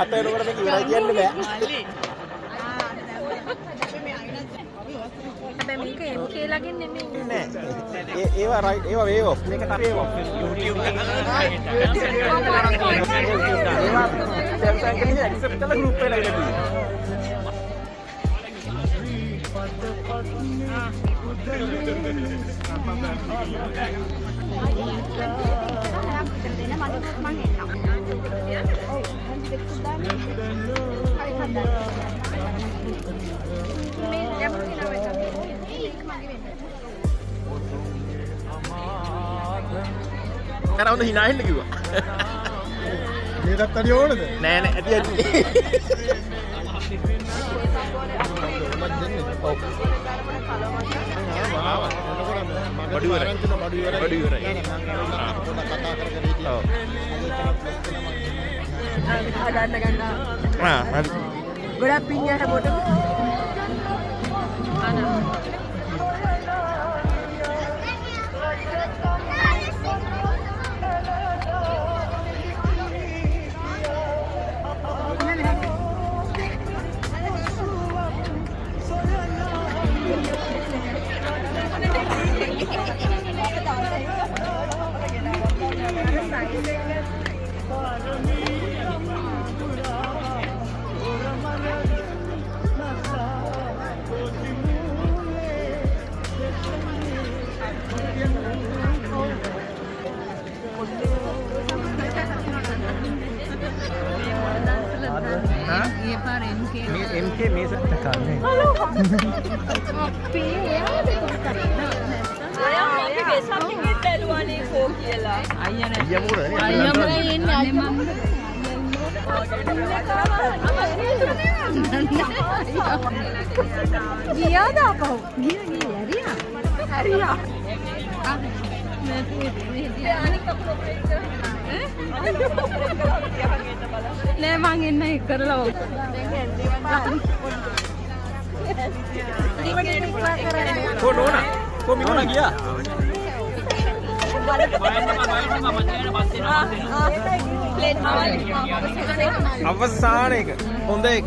අතේ නෝකට මේක ඉවරයි කියන්න බෑ. හැබැයි මේක MK ලගින් නෙමෙයි නෑ. ඒවා රයිට් ඒවා වේව් ඔෆ්. මේක වේ ඔෆ්. YouTube එක. ඒවා Samsung එකේ ඇක්සෙප්ට් කරලා ගෲප් එකකට දාන්න. Karena udah hinain lagi gua. මේකත් අඩිය ඕනද? Nෑ nෑ ඇති ඇති. බඩු ඉවරයි. බඩු ඉවරයි. ඔව්. ගන්න හරි. ගොඩක් පින් යට පොටු MK මේසත් කන්නේ. අපි අපි වෙසක් එකෙන් බැලුවානේ කෝ කියලා. අයියා නෑ. අයියා මොකද? අයියා මොකද එන්නේ අනේ මම. ගියාද අපහු? ගියා හරියා. නෑ මං එන්න එක් කරලා ඔව්. කො නෝනා? කො මිනෝනා ගියා? අවසාන එක. හොඳ එක.